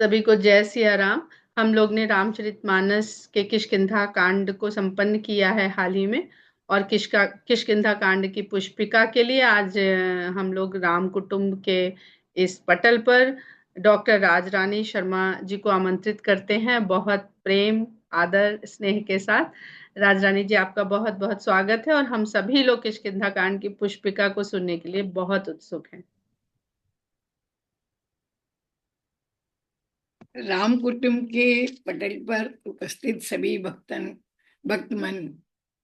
सभी को जय सिया राम। हम लोग ने रामचरितमानस के किष्किंधा कांड को संपन्न किया है हाल ही में। और किष्किंधा कांड की पुष्पिका के लिए आज हम लोग राम कुटुंब के इस पटल पर डॉक्टर राजरानी शर्मा जी को आमंत्रित करते हैं, बहुत प्रेम आदर स्नेह के साथ। राजरानी जी, आपका बहुत बहुत स्वागत है और हम सभी लोग किष्किंधा कांड की पुष्पिका को सुनने के लिए बहुत उत्सुक हैं। राम कुटुंब के पटल पर उपस्थित सभी भक्तमन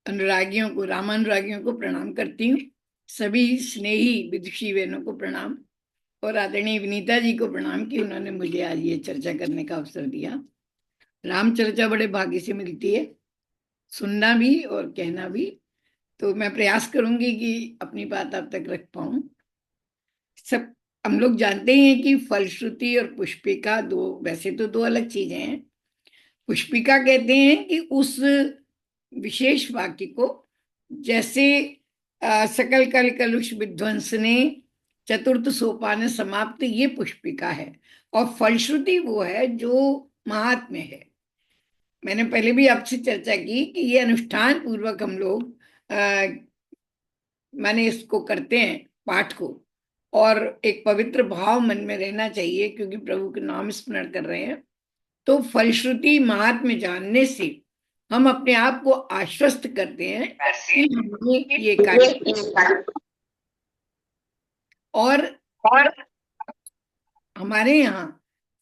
अनुरागियों को, रामानुरागियों को प्रणाम करती हूँ। सभी स्नेही विदुषी बहनों को प्रणाम और आदरणीय विनीता जी को प्रणाम कि उन्होंने मुझे आज ये चर्चा करने का अवसर दिया। राम चर्चा बड़े भाग्य से मिलती है, सुनना भी और कहना भी। तो मैं प्रयास करूंगी कि अपनी बात आप तक रख पाऊं। सब हम लोग जानते हैं कि फलश्रुति और पुष्पिका वैसे तो दो अलग चीजें हैं। पुष्पिका कहते हैं कि उस विशेष वाक्य को, जैसे सकल कल कलुष विध्वंस ने चतुर्थ सोपान समाप्त, ये पुष्पिका है। और फलश्रुति वो है जो महात्म्य है। मैंने पहले भी आपसे चर्चा की कि ये अनुष्ठान पूर्वक हम लोग माने इसको करते हैं, पाठ को। और एक पवित्र भाव मन में रहना चाहिए क्योंकि प्रभु के नाम स्मरण कर रहे हैं। तो फलश्रुति महात्म्य जानने से हम अपने आप को आश्वस्त करते हैं कि हमने ये कार्य। और हमारे यहाँ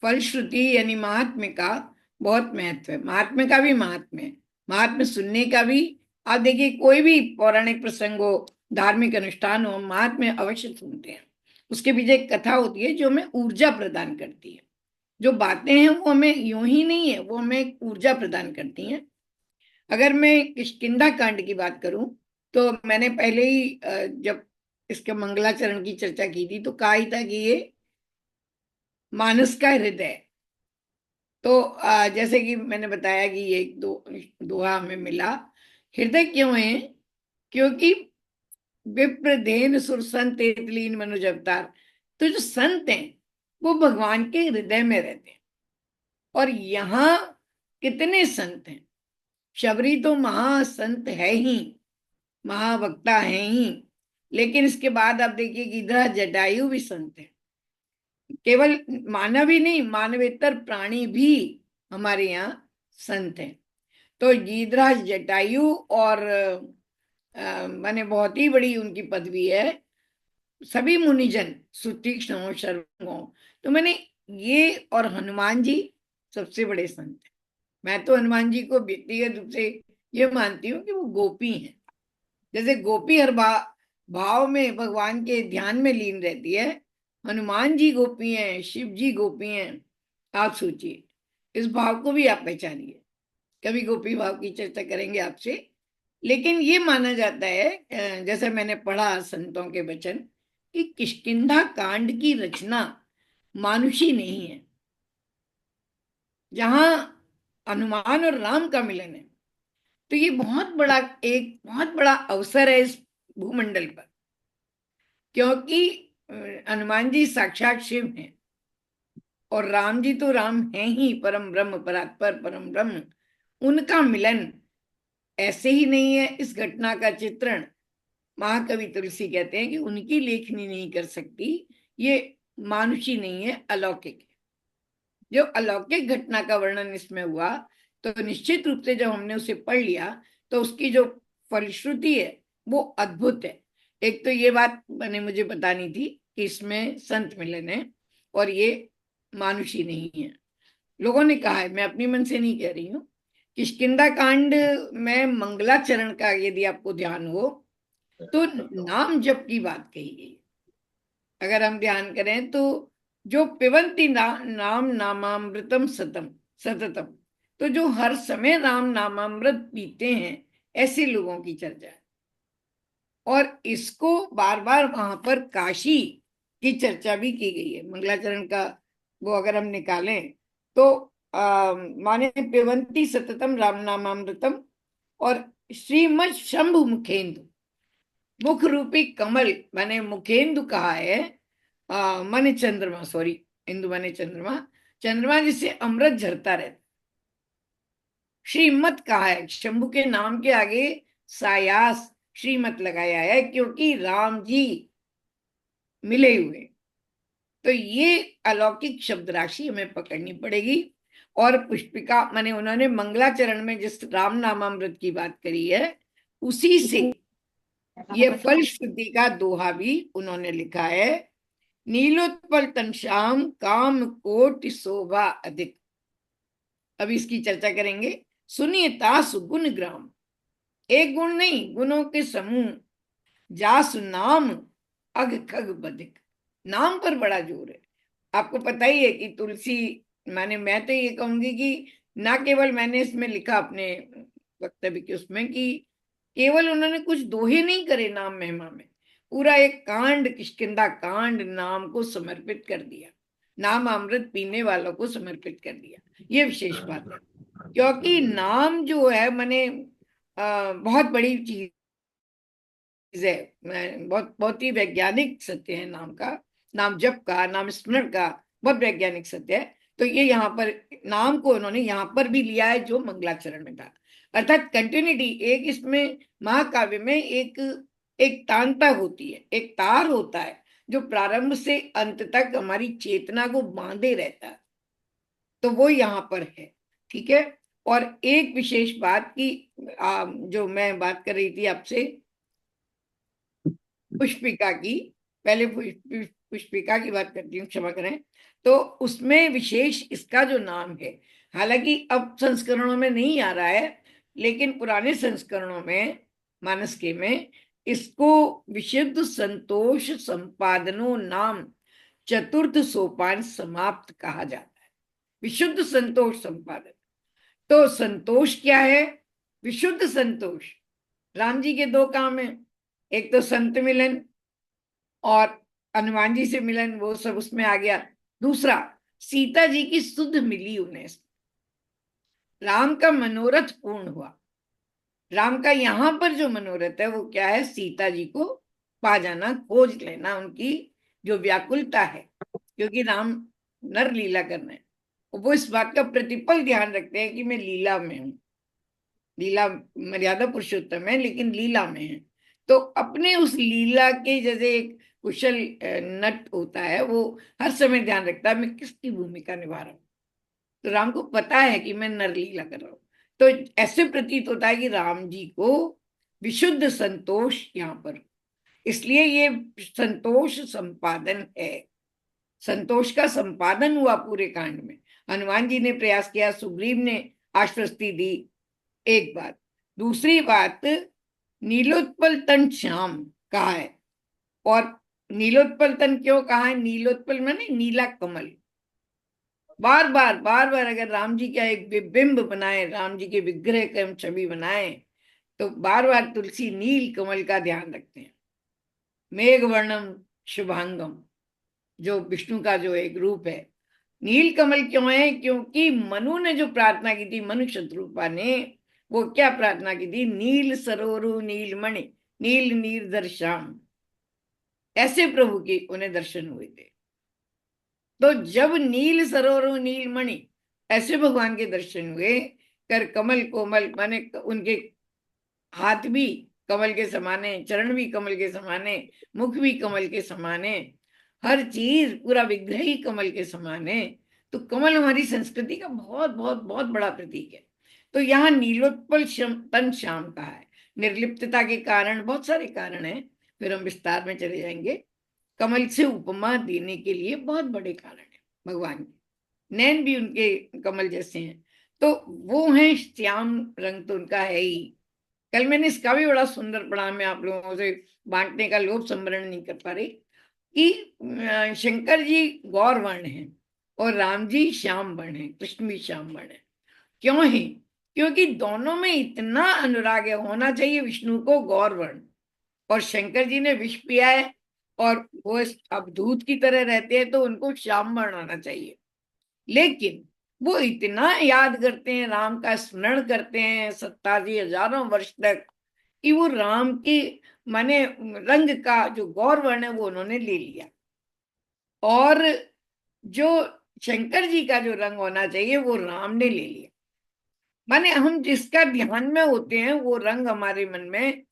फलश्रुति यानी महात्म्य का बहुत महत्व है। महात्म्य का भी महात्म्य है, महात्म्य सुनने का भी। आप देखिए, कोई भी पौराणिक प्रसंग हो, धार्मिक अनुष्ठान हो, महात्म्य अवश्य सुनते हैं। उसके पीछे एक कथा होती है जो हमें ऊर्जा प्रदान करती है। जो बातें हैं वो हमें यूं ही नहीं है, वो हमें ऊर्जा प्रदान करती हैं। अगर मैं किष्किंधा कांड की बात करूं तो मैंने पहले ही जब इसके मंगलाचरण की चर्चा की थी तो कहा ही था कि ये मानस का हृदय। तो जैसे कि मैंने बताया कि ये एक दोहा हमें मिला। हृदय क्यों है? क्योंकि विप्रधेन सुर संत तेतलीन मनुज अवतार। तो जो संत हैं वो भगवान के हृदय में रहते हैं। और यहाँ कितने संत हैं! शबरी तो महासंत है ही, महावक्ता है ही। लेकिन इसके बाद आप देखिए कि इधर जटायु भी संत है। केवल मानव ही नहीं, मानवेतर प्राणी भी हमारे यहाँ संत हैं। तो गीधराज जटायु और माने बहुत ही बड़ी उनकी पदवी है। सभी मुनिजन सुतीक्ष्ण हो, शर्म हो। तो मैंने ये और हनुमान जी सबसे बड़े संत हैं। मैं तो हनुमान जी को व्यक्तिगत रूप से ये मानती हूँ कि वो गोपी हैं। जैसे गोपी हर भाव में भगवान के ध्यान में लीन रहती है, हनुमान जी गोपी हैं, शिव जी गोपी हैं। आप सोचिए, इस भाव को भी आप पहचानिए। कभी गोपी भाव की चर्चा करेंगे आपसे। लेकिन ये माना जाता है, जैसे मैंने पढ़ा संतों के वचन, कि किष्किंधा कांड की रचना मानुषी नहीं है। जहां हनुमान और राम का मिलन है, तो ये बहुत बड़ा अवसर है इस भूमंडल पर। क्योंकि हनुमान जी साक्षात शिव हैं और राम जी तो राम हैं ही, परम ब्रह्म परात्पर परम ब्रह्म। उनका मिलन ऐसे ही नहीं है। इस घटना का चित्रण महाकवि तुलसी कहते हैं कि उनकी लेखनी नहीं कर सकती। ये मानुषी नहीं है, अलौकिक है। जो अलौकिक घटना का वर्णन इसमें हुआ, तो निश्चित रूप से जब हमने उसे पढ़ लिया तो उसकी जो फलश्रुति है वो अद्भुत है। एक तो ये बात मैंने मुझे बतानी थी कि इसमें संत मिलन है और ये मानुषी नहीं है। लोगों ने कहा है, मैं अपनी मन से नहीं कह रही हूँ। किष्किंधा कांड में मंगलाचरण का यदि आपको ध्यान हो तो नाम जप की बात कही गई। अगर हम ध्यान करें तो जो पिबंती नाम नामामृतम सततम, तो जो हर समय राम नामामृत पीते हैं, ऐसे लोगों की चर्चा है। और इसको बार बार वहां पर काशी की चर्चा भी की गई है। मंगलाचरण का वो अगर हम निकालें तो माने पिबंती सततम राम नामामृतम। और श्रीमद शंभु मुखेंदु, मुख रूपी कमल माने मुखेंदु कहा है। माने चंद्रमा, सॉरी, इंदु माने चंद्रमा। चंद्रमा जिससे अमृत झरता रहता। श्रीमत कहा है, शंभु के नाम के आगे सायास श्रीमत लगाया है, क्योंकि राम जी मिले हुए। तो ये अलौकिक शब्द राशि हमें पकड़नी पड़ेगी। और पुष्पिका माने उन्होंने मंगलाचरण में जिस राम नामामृत की बात करी है, उसी से ये फलश्रुति का दोहा भी उन्होंने लिखा है। नीलोत्पल तन श्याम काम कोटि शोभा अधिक। अब इसकी चर्चा करेंगे। सुनिए तासु गुण ग्राम, एक गुण नहीं, गुणों के समूह। जासु नाम अग खग बधिक। नाम पर बड़ा जोर है। आपको पता ही है कि तुलसी, माने मैं तो ये कहूंगी कि ना केवल मैंने इसमें लिखा अपने वक्तव्य के उसमें कि केवल उन्होंने कुछ दोहे नहीं करे नाम महिमा में, पूरा एक कांड, किष्किंधा कांड नाम को समर्पित कर दिया, नाम अमृत पीने वालों को समर्पित कर दिया। ये विशेष बात है, क्योंकि नाम जो है माने बहुत बड़ी चीज है। बहुत बहुत ही वैज्ञानिक सत्य है नाम का, नाम जप का, नाम स्मरण का बहुत वैज्ञानिक सत्य है। तो ये यहाँ पर नाम को उन्होंने यहाँ पर भी लिया है जो मंगलाचरण में था, अर्थात कंटिन्यूटी। एक इसमें महाकाव्य में एक एक तानता होती है, एक तार होता है जो प्रारंभ से अंत तक हमारी चेतना को बांधे रहता है, तो वो यहाँ पर है। ठीक है। और एक विशेष बात की जो मैं बात कर रही थी आपसे पुष्पिका की, पहले पुष्पिका की बात करती हूँ, क्षमा करें। तो उसमें विशेष इसका जो नाम है, हालांकि अब संस्करणों में नहीं आ रहा है, लेकिन पुराने संस्करणों में मानस के में इसको विशुद्ध संतोष संपादनो नाम चतुर्थ सोपान समाप्त कहा जाता है। विशुद्ध संतोष संपादन, तो संतोष क्या है? विशुद्ध संतोष। राम जी के दो काम है, एक तो संत मिलन और हनुमान जी से मिलन, वो सब उसमें आ गया। दूसरा, सीता जी की सुध मिली उन्हें, राम का मनोरथ पूर्ण हुआ। राम का यहाँ पर जो मनोरथ है वो क्या है? सीता जी को पा जाना, खोज लेना, उनकी जो व्याकुलता है, क्योंकि राम नर लीला करना है, वो इस बात का प्रतिपल ध्यान रखते हैं कि मैं लीला में हूँ, लीला मर्यादा पुरुषोत्तम है लेकिन लीला में है। तो अपने उस लीला के जैसे एक कुशल नट होता है, वो हर समय ध्यान रखता है मैं किसकी भूमिका निभा रहा हूँ। तो राम को पता है कि मैं नर लीला कर रहा हूँ, तो ऐसे प्रतीत होता है कि राम जी को विशुद्ध संतोष यहाँ पर, इसलिए ये संतोष संपादन है। संतोष का संपादन हुआ पूरे कांड में। हनुमान जी ने प्रयास किया, सुग्रीव ने आश्वस्ति दी, एक बात। दूसरी बात, नीलोत्पल तन श्याम कहा है। और नीलोत्पल तन क्यों कहा है? नीलोत्पल माने नीला कमल। बार बार अगर राम जी का एक बिंब बनाए, राम जी के विग्रह का हम छवि बनाए, तो बार बार तुलसी नील कमल का ध्यान रखते हैं। मेघ वर्णम शुभांगम, जो विष्णु का जो एक रूप है। नील कमल क्यों है? क्योंकि मनु ने जो प्रार्थना की थी, मनु शत्रुपा ने, वो क्या प्रार्थना की थी? नील सरोरु नीलमणि नील नीरदर श्याम, ऐसे प्रभु के उन्हें दर्शन हुए थे। तो जब नील सरोरु नीलमणि ऐसे भगवान के दर्शन हुए, कर कमल कोमल माने उनके हाथ भी कमल के समाने, चरण भी कमल के समाने, मुख भी कमल के समाने, हर चीज पूरा विग्रह ही कमल के समाने। तो कमल हमारी संस्कृति का बहुत बहुत बहुत बड़ा प्रतीक है। तो यहाँ नीलोत्पल तन श्याम कहा है। निर्लिप्तता के कारण बहुत सारे कारण हैं, फिर हम विस्तार में चले जाएंगे। कमल से उपमा देने के लिए बहुत बड़े कारण है भगवान के, नैन भी उनके कमल जैसे हैं, तो वो हैं श्याम रंग, तो उनका है ही। कल मैंने इसका भी बड़ा सुंदर पढ़ा, मैं आप लोगों से बांटने का लोभ संवरण नहीं कर पा रही, कि शंकर जी गौर वर्ण हैं और राम जी श्याम वर्ण हैं, कृष्ण भी श्याम वर्ण है। क्यों है? क्योंकि दोनों में इतना अनुराग है। होना चाहिए विष्णु को गौर वर्ण, और शंकर जी ने विष पिया है और वो अब दूध की तरह रहते हैं, तो उनको श्याम वर्ण आना चाहिए। लेकिन वो इतना याद करते हैं, राम का स्मरण करते हैं 87,000 वर्ष तक, कि वो राम की माने रंग का जो गौर वर्ण है वो उन्होंने ले लिया। और जो शंकर जी का जो रंग होना चाहिए वो राम ने ले लिया। माने हम जिसका ध्यान में होते हैं वो रंग हमारे मन में,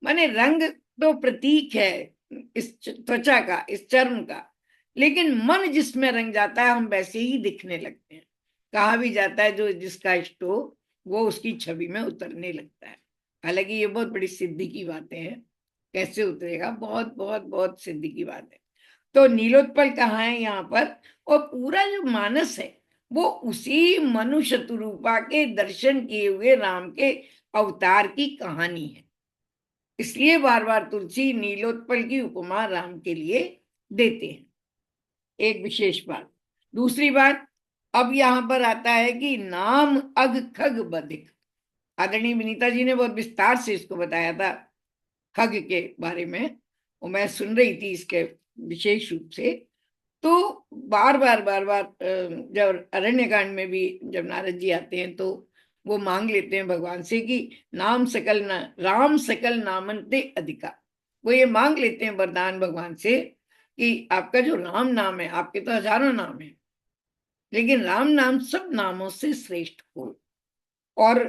माने रंग तो प्रतीक है इस त्वचा का, इस चर्म का, लेकिन मन जिसमें रंग जाता है हम वैसे ही दिखने लगते हैं। कहा भी जाता है जो जिसका इष्ट हो वो उसकी छवि में उतरने लगता है। हालांकि ये बहुत बड़ी सिद्धि की बातें हैं, कैसे उतरेगा, बहुत बहुत बहुत सिद्धि की बात है। तो नीलोत्पल कहाँ है यहाँ पर, और पूरा जो मानस है वो उसी मनु शतरूपा के दर्शन किए हुए राम के अवतार की कहानी है। इसलिए बार बार तुलसी नीलोत्पल की उपमा राम के लिए देते हैं, एक विशेष बात। दूसरी बात, अब यहां पर आता है कि नाम अग खग बधिक। आदरणीय विनीता जी ने बहुत विस्तार से इसको बताया था खग के बारे में, और मैं सुन रही थी इसके विशेष रूप से। तो बार बार जब अरण्यकांड में भी जब नारद जी आते हैं तो वो मांग लेते हैं भगवान से कि नाम सकल न राम सकल नामन्ते अधिका। वो ये मांग लेते हैं वरदान भगवान से कि आपका जो राम नाम है, आपके तो हजारों नाम है, लेकिन राम नाम सब नामों से श्रेष्ठ हो। और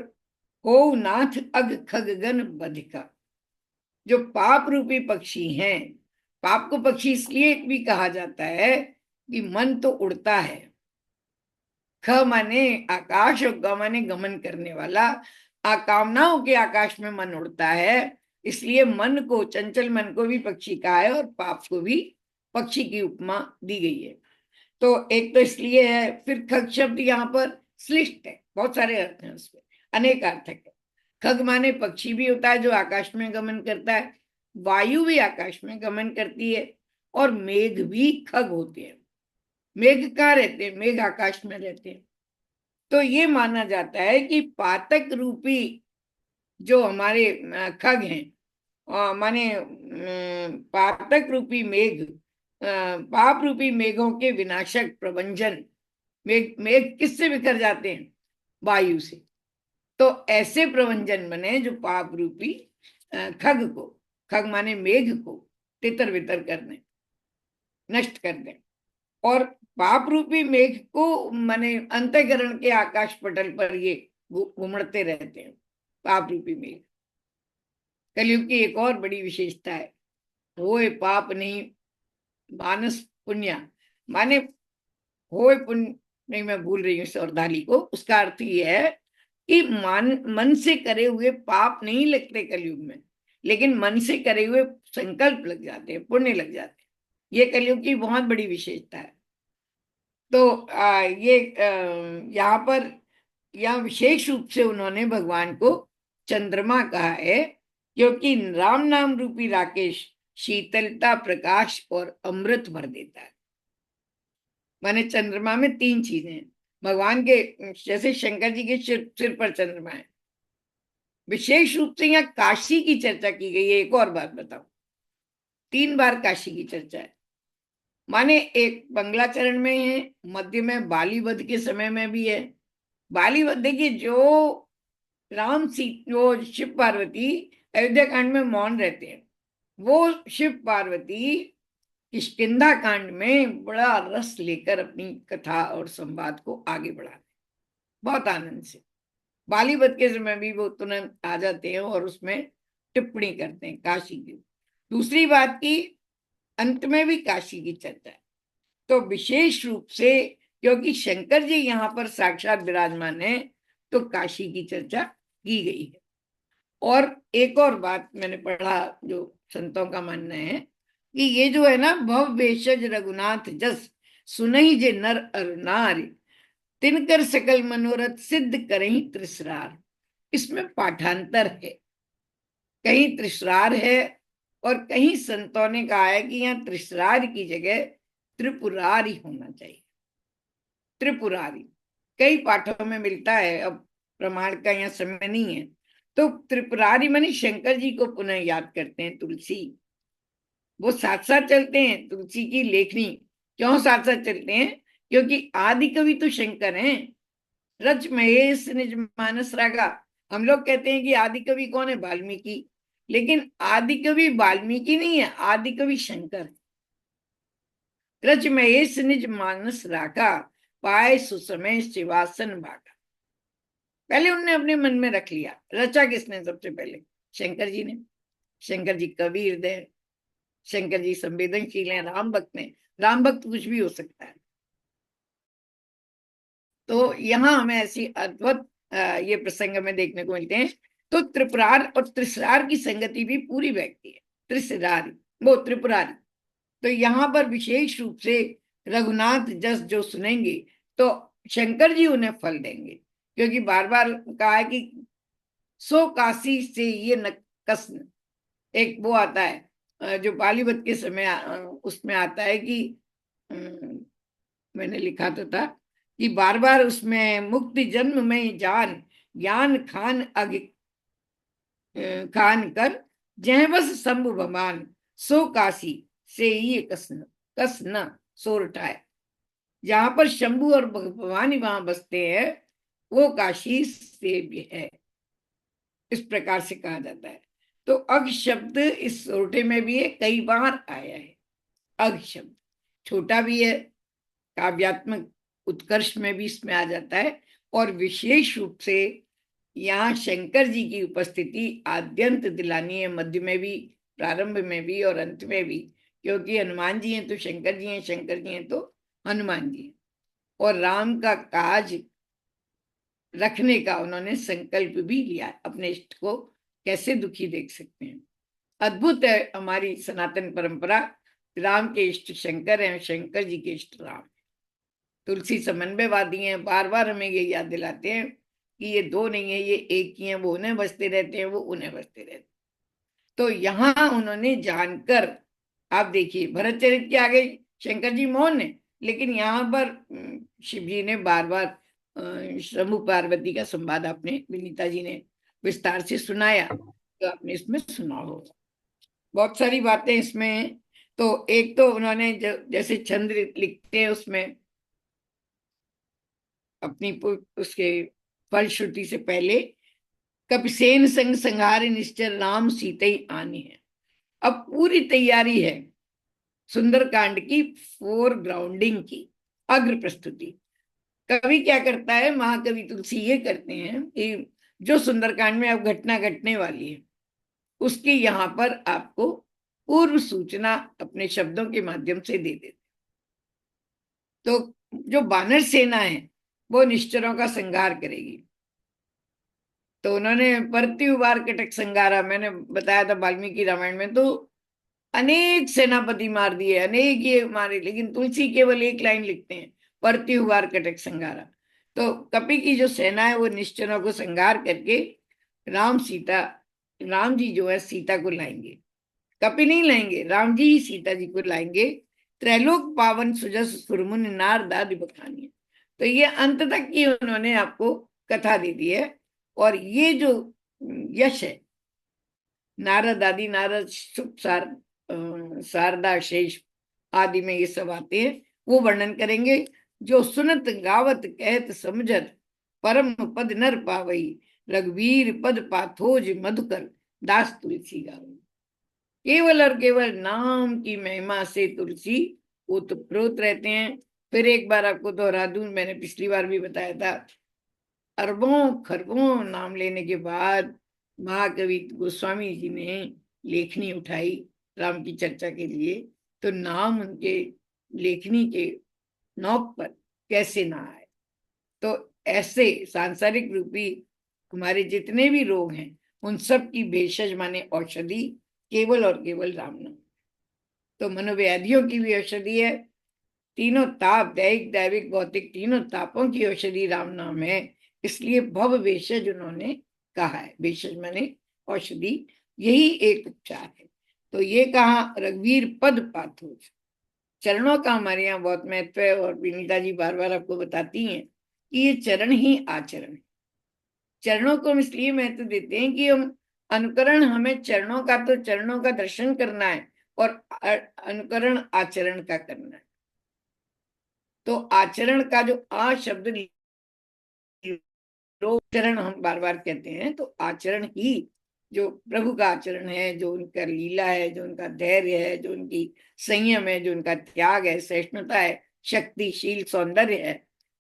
हो नाथ अग खगगन बधिका। जो पाप रूपी पक्षी हैं, पाप को पक्षी इसलिए भी कहा जाता है कि मन तो उड़ता है, ख माने आकाश और ग माने गमन करने वाला, कामनाओं के आकाश में मन उड़ता है, इसलिए मन को, चंचल मन को भी पक्षी कहा है और पाप को भी पक्षी की उपमा दी गई है। तो एक तो इसलिए है। फिर खग शब्द यहाँ पर श्लिष्ट है, बहुत सारे अर्थ हैं उसमें, अनेक अर्थक है। खग माने पक्षी भी होता है जो आकाश में गमन करता है, वायु भी आकाश में गमन करती है, और मेघ भी खग होते हैं। मेघ कहाँ रहते हैं, मेघ आकाश में रहते हैं। तो ये माना जाता है कि पातक रूपी जो हमारे खग हैं, माने पातक रूपी मेघ, पाप रूपी मेघों के विनाशक प्रभंजन। मेघ मेघ किससे बिखर जाते हैं, वायु से। तो ऐसे प्रभंजन बने जो पाप रूपी खग को, खग माने मेघ को तितर बितर कर दें, नष्ट कर दें। और पाप रूपी मेघ को माने अंतःकरण के आकाश पटल पर ये घूमड़ते रहते हैं, पाप रूपी मेघ। कलयुग की एक और बड़ी विशेषता है, होए पाप नहीं मानस पुण्य। माने होए पुण्य नहीं, मैं भूल रही हूँ इस अर्धाली को, उसका अर्थ ये है कि मन से करे हुए पाप नहीं लगते कलयुग में, लेकिन मन से करे हुए संकल्प लग जाते हैं, पुण्य लग जाते हैं। ये कलयुग की बहुत बड़ी विशेषता है। तो ये यहाँ पर, यहाँ विशेष रूप से उन्होंने भगवान को चंद्रमा कहा है, क्योंकि राम नाम रूपी राकेश शीतलता, प्रकाश और अमृत भर देता है। माने चंद्रमा में तीन चीजें हैं भगवान के, जैसे शंकर जी के सिर पर चंद्रमा है। विशेष रूप से यहाँ काशी की चर्चा की गई है। एक और बात बताओ, 3 बार काशी की चर्चा है। माने एक बंगलाचरण में है, मध्य में बालीवध के समय में भी है। बालीवध देखिए, जो राम सी वो शिव पार्वती अयोध्या कांड में मौन रहते हैं, वो शिव पार्वती किष्किंधा कांड में बड़ा रस लेकर अपनी कथा और संवाद को आगे बढ़ाते, बहुत आनंद से। बालीवध के समय भी वो तुरंत आ जाते हैं और उसमें टिप्पणी करते हैं काशी की। दूसरी बात की, अंत में भी काशी की चर्चा है। तो विशेष रूप से क्योंकि शंकर जी यहाँ पर साक्षात विराजमान है, तो काशी की चर्चा की गई है। और एक और बात मैंने पढ़ा, जो संतों का मानना है कि ये जो है ना, भव भेषज रघुनाथ जस सुनहि जे नर अर नारी, तिनकर सकल मनोरथ सिद्ध करहि त्रिसरार। इसमें पाठांतर है, कहीं त्रिसरार है और कहीं संतों ने कहा है कि यहाँ त्रिसरार की जगह त्रिपुरारी होना चाहिए। त्रिपुरारी कई पाठों में मिलता है, अब प्रमाण का यहाँ समय नहीं है। तो त्रिपुरारी माने शंकर जी को पुनः याद करते हैं तुलसी, वो साथ साथ चलते हैं। तुलसी की लेखनी क्यों साथ साथ चलते हैं, क्योंकि आदि कवि तो शंकर हैं। रच महेश निज मानस रागा। हम लोग कहते हैं कि आदि कवि कौन है, वाल्मीकि, लेकिन आदि कवि वाल्मीकि नहीं है, आदि कवि शंकर। रच महेश निज मानस रागा, पाए सुसमय शिवासन भागा। पहले उनने अपने मन में रख लिया। रचा किसने सबसे पहले? शंकर जी ने। शंकर जी कवि हृदय, शंकर जी संवेदनशील हैं, राम भक्त ने। राम भक्त कुछ भी हो सकता है। तो यहाँ हमें ऐसी अद्भुत ये प्रसंग में देखने को मिलते हैं। तो त्रिपुरार और त्रिसरार की संगति भी पूरी बैठती है। त्रिसरारी, वो त्रिपुरारी। तो यहाँ पर विशेष रूप से रघुनाथ जस जो सुनेंगे तो शंकर जी उन्हें फल देंगे, क्योंकि बार बार कहा है कि सो काशी से ये न कस्न। एक वो आता है जो बालीवत के समय उसमें आता है कि मैंने लिखा तो था कि बार बार उसमें मुक्ति जन्म में जान ज्ञान खान अग खान कर जह बस शंभु भगवान सो काशी से ये कसन कसन सोरठाए। जहां पर शंभु और भगवान ही वहां बसते हैं वो काशी से भी है, इस प्रकार से कहा जाता है। तो अग शब्द इस सोरठे में भी है, कई बार आया है। अग शब्द छोटा भी है, काव्यात्मक उत्कर्ष में भी इसमें आ जाता है, और विशेष रूप से यहाँ शंकर जी की उपस्थिति आद्यंत दिलानी है, मध्य में भी, प्रारंभ में भी और अंत में भी। क्योंकि हनुमान जी हैं तो शंकर जी हैं, शंकर जी हैं तो हनुमान जी हैं। और राम का काज रखने का उन्होंने संकल्प भी लिया। अपने इष्ट को कैसे दुखी देख सकते हैं। अद्भुत है हमारी सनातन परंपरा। राम के इष्ट शंकर हैं, शंकर जी के इष्ट राम। तुलसी समन्वयवादी हैं, बार बार हमें ये याद दिलाते हैं कि ये दो नहीं है, ये एक ही है। वो उन्हें बसते रहते हैं, वो उन्हें बसते रहते हैं। तो यहाँ उन्होंने जानकर, आप देखिए भरत चरित के आगे शंकर जी मौन है, लेकिन यहाँ पर शिव जी ने बार बार शंभु पार्वती का संवाद आपने विनीता जी ने विस्तार से सुनाया, तो आपने इसमें सुना होगा बहुत सारी बातें इसमें। तो एक तो उन्होंने जैसे छंद लिखते हैं उसमें अपनी उसके फलश्रुति से पहले कपिसेन संग संहार निश्चर राम सीते आनी है। अब पूरी तैयारी है सुंदरकांड की, फोर ग्राउंडिंग की, अग्र प्रस्तुति। कवि क्या करता है, महाकवि तुलसी ये करते हैं कि जो सुंदरकांड में अब घटना घटने वाली है उसकी यहाँ पर आपको पूर्व सूचना अपने शब्दों के माध्यम से दे देते। तो जो बानर सेना है वो निश्चरों का संहार करेगी। तो उन्होंने परति उबार कटक संगारा, मैंने बताया था वाल्मीकि रामायण में तो अनेक सेनापति मार दिए, अनेक ये मारे, लेकिन तुलसी केवल एक लाइन लिखते हैं, परति उबार कटक संगारा। तो कपि की जो सेना है वो निश्चरों को संहार करके राम जी जो है सीता को लाएंगे। कपि नहीं लाएंगे, राम जी ही सीता जी को लाएंगे। त्रैलोक पावन सुजस सुरमुन नार दादि बखानी। तो ये अंत तक की उन्होंने आपको कथा दे दी है। और ये जो यश है, नारद आदि, नारद शुभ शारदा शेष आदि में ये सब आते हैं, वो वर्णन करेंगे। जो सुनत गावत कहत समझत परम पद नर पावई रघुवीर पद पाथोज मधुकर दास तुलसी गावई। केवल और केवल नाम की महिमा से तुलसी ओतप्रोत रहते हैं। फिर एक बार आपको दोहरा दूं, मैंने पिछली बार भी बताया था, अरबों खरबों नाम लेने के बाद महाकवि गोस्वामी जी ने लेखनी उठाई राम की चर्चा के लिए। तो नाम उनके लेखनी के नौक पर कैसे ना आए। तो ऐसे सांसारिक रूपी हमारे जितने भी रोग हैं उन सब की भेषज माने औषधि केवल और केवल राम नाम। तो मनोव्याधियों की भी औषधि है। तीनों ताप, दैहिक दैविक भौतिक, तीनों तापों की औषधि राम नाम है। इसलिए भव भेषज उन्होंने कहा है। भेषज माने औषधि, यही एक उपचार है। तो ये कहा रघुवीर पद पाथोज, चरणों का हमारे यहाँ बहुत महत्व है। और विनीता जी बार बार आपको बताती हैं कि ये चरण ही आचरण है। चरणों को हम इसलिए महत्व देते हैं कि हम अनुकरण, हमें चरणों का तो चरणों का दर्शन करना है और अनुकरण आचरण का करना है। तो आचरण का जो आ शब्द चरण हम बार बार कहते हैं, तो आचरण ही जो प्रभु का आचरण है, जो उनका लीला है, जो उनका धैर्य है, जो उनकी संयम है, जो उनका त्याग है, सहिष्णुता है, शक्तिशील सौंदर्य है,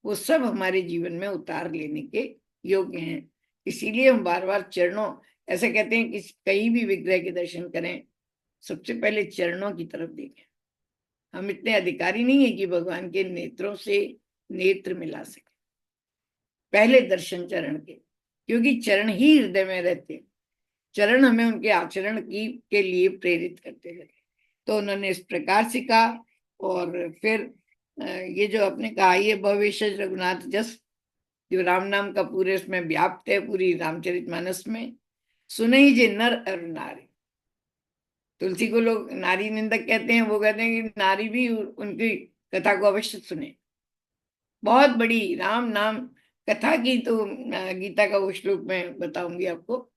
वो सब हमारे जीवन में उतार लेने के योग्य हैं। इसीलिए हम बार बार चरणों, ऐसे कहते हैं कि कहीं भी विग्रह के दर्शन करें, सबसे पहले चरणों की तरफ देखें। हम इतने अधिकारी नहीं है कि भगवान के नेत्रों से नेत्र मिला सके, पहले दर्शन चरण के, क्योंकि चरण ही हृदय में रहते हैं। चरण हमें उनके आचरण की के लिए प्रेरित करते हैं। तो उन्होंने इस प्रकार से कहा। और फिर ये जो आपने कहा, ये भविष्य रघुनाथ जस, जो राम नाम का पूरे उसमें व्याप्त है, पूरी रामचरितमानस में, सुने ही जे नर और नारी। तुलसी को लोग नारी निंदक कहते हैं, वो कहते हैं कि नारी भी उनकी कथा को अवश्य सुने। बहुत बड़ी राम नाम कथा की तो गीता का वो श्लोक मैं बताऊंगी आपको,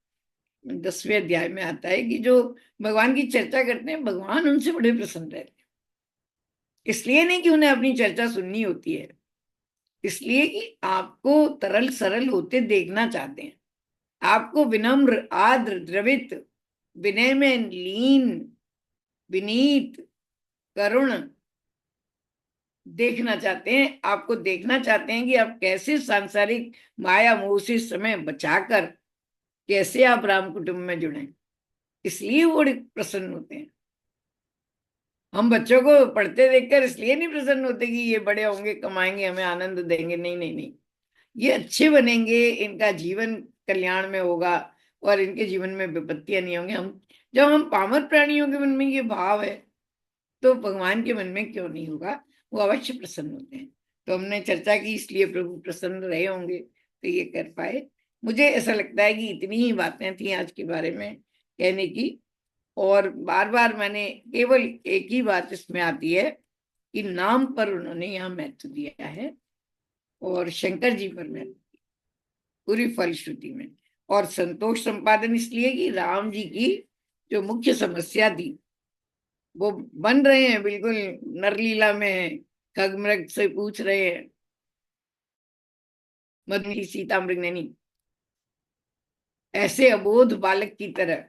10वें अध्याय में आता है कि जो भगवान की चर्चा करते हैं, भगवान उनसे बड़े प्रसन्न रहते हैं। इसलिए नहीं कि उन्हें अपनी चर्चा सुननी होती है, इसलिए कि आपको तरल सरल होते देखना चाहते हैं, आपको विनम्र आद्र द्रवित, विनय में लीन, विनीत, करुण देखना चाहते हैं। आपको देखना चाहते हैं कि आप कैसे सांसारिक माया मोह से समय बचाकर कैसे आप राम कुटुंब में जुड़े, इसलिए वो प्रसन्न होते हैं। हम बच्चों को पढ़ते देखकर इसलिए नहीं प्रसन्न होते कि ये बड़े होंगे, कमाएंगे, हमें आनंद देंगे। नहीं नहीं नहीं, ये अच्छे बनेंगे, इनका जीवन कल्याण में होगा और इनके जीवन में विपत्तियां नहीं होंगी। हम जब हम पामर प्राणियों के मन में ये भाव है, तो भगवान के मन में क्यों नहीं होगा, वो अवश्य प्रसन्न होते हैं। तो हमने चर्चा की, इसलिए प्रभु प्रसन्न रहे होंगे तो ये कर पाए। मुझे ऐसा लगता है कि इतनी ही बातें थी आज के बारे में कहने की। और बार बार मैंने केवल एक ही बात इसमें आती है कि नाम पर उन्होंने यहाँ महत्व दिया है और शंकर जी पर महत्व पूरी फलश्रुति में। और संतोष संपादन इसलिए कि राम जी की जो मुख्य समस्या थी, वो बन रहे हैं बिल्कुल नरलीला में है, खगमृग से पूछ रहे हैं, मधुनी सीता मृगनयनी, ऐसे अबोध बालक की तरह।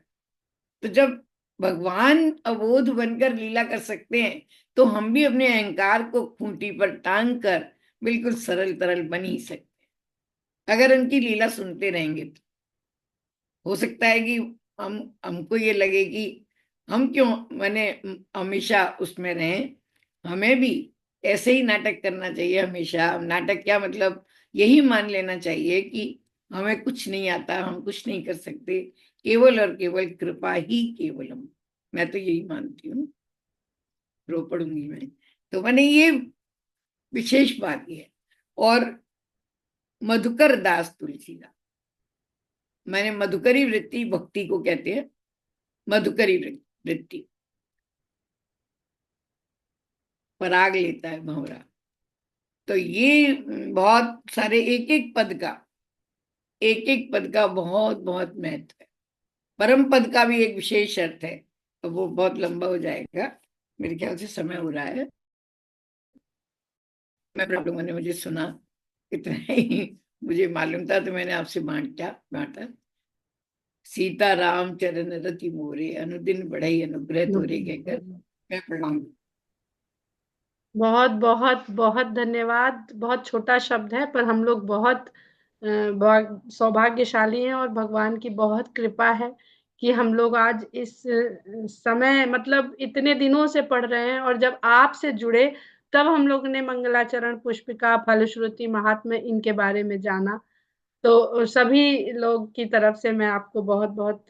तो जब भगवान अबोध बनकर लीला कर सकते हैं, तो हम भी अपने अहंकार को खूंटी पर टांग कर बिल्कुल सरल तरल बन ही सकते हैं, अगर उनकी लीला सुनते रहेंगे। तो हो सकता है कि हमको ये लगे कि हम क्यों मैंने हमेशा उसमें रहें, हमें भी ऐसे ही नाटक करना चाहिए हमेशा। नाटक क्या मतलब, यही मान लेना चाहिए कि हमें कुछ नहीं आता, हम कुछ नहीं कर सकते, केवल और केवल कृपा ही केवलम। मैं तो यही मानती हूँ, रो पड़ूंगी मैं। तो मैंने ये विशेष बात की है। और मधुकर दास तुलसीदास, मैंने मधुकरी वृत्ति भक्ति को कहते हैं, मधुकरी वृत्ति, पराग लेता है भंवरा। तो ये बहुत सारे एक एक पद का बहुत बहुत महत्व है। परम पद का भी एक विशेष अर्थ है, तो वो बहुत लंबा हो जाएगा, मेरे ख्याल से समय हो रहा है। मैं आप लोगों ने मुझे सुना, इतना ही मुझे मालूम था तो मैंने आपसे बांटा। सीता राम चरण रति मोरे, अनुदिन बढ़ई अनुग्रह तोरे, कहकर मैं प्रणाम। बहुत बहुत बहुत धन्यवाद। बहुत छोटा शब्द है, पर हम लोग बहुत सौभाग्यशाली हैं और भगवान की बहुत कृपा है कि हम लोग आज इस समय, मतलब इतने दिनों से पढ़ रहे हैं, और जब आपसे जुड़े तब हम लोग ने मंगलाचरण, पुष्पिका, फलश्रुति, महात्म्य इनके बारे में जाना। तो सभी लोग की तरफ से मैं आपको बहुत बहुत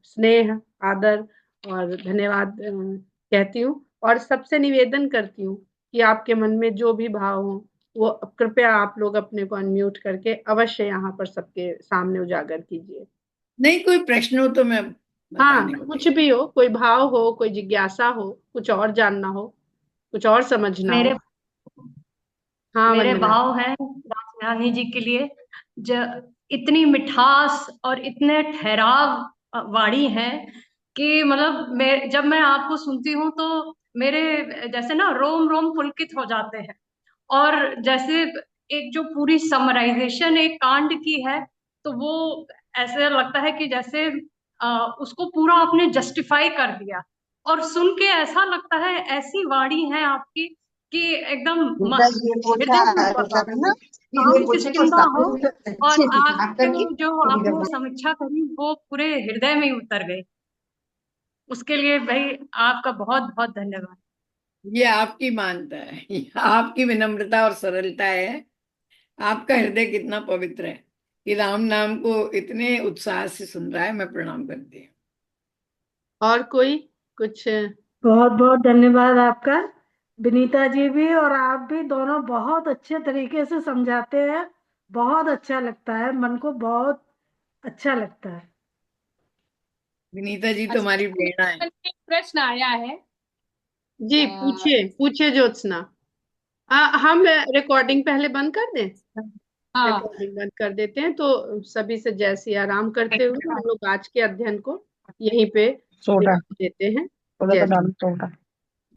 स्नेह, आदर और धन्यवाद कहती हूँ। और सबसे निवेदन करती हूँ कि आपके मन में जो भी भाव हो, वो कृपया आप लोग अपने को अनम्यूट करके अवश्य यहाँ पर सबके सामने उजागर कीजिए। नहीं, कोई प्रश्न हो तो मैं हाँ, बताने को कुछ तैयार। भी हो, कोई भाव हो, कोई जिज्ञासा हो, कुछ और जानना हो, कुछ और समझना मेरे हो। हाँ मेरे वंदना। भाव हैं राजरानी जी के लिए। इतनी मिठास और इतने ठहराव वाणी है कि मतलब जब मैं आपको सुनती हूँ तो मेरे जैसे ना रोम रोम पुलकित हो जाते हैं। और जैसे एक जो पूरी समराइजेशन एक कांड की है, तो वो ऐसे लगता है कि जैसे उसको पूरा आपने जस्टिफाई कर दिया। और सुन के ऐसा लगता है, ऐसी वाणी है आपकी कि एकदम बेटा ये पोछा हृदय में उतर ऐसा रहा है। करना, तो फिर ये हम पोछे को किष्किंधा हो साबुन से और अच्छे से साफ आपके करके जो फिर आपने इधर समीक्षा करी वो पूरे हृदय में ही उतर गई। उसके लिए भाई आपका बहुत बहुत धन्यवाद। ये आपकी मानता है, ये आपकी विनम्रता और सरलता है। आपका हृदय कितना पवित्र है कि राम नाम को इतने उत्साह से सुन रहा है। मैं प्रणाम करती हूँ। और कोई कुछ? बहुत बहुत धन्यवाद आपका। विनीता जी भी और आप भी दोनों बहुत अच्छे तरीके से समझाते हैं। बहुत अच्छा लगता है, मन को बहुत अच्छा लगता है। विनीता जी अच्छा, तुम्हारी प्रेरणा है। मन में एक प्रश्न आया है। जी अ, पूछिए पूछिए ज्योत्सना। हम रिकॉर्डिंग पहले बंद कर दें? हाँ, रिकॉर्डिंग बंद कर देते हैं, तो सभी से जय सिया राम करते हुए हम लोग आज के अध्ययन को यहीं पे सोडा विराम देते हैं। सोडा जय तो डालो सोडा।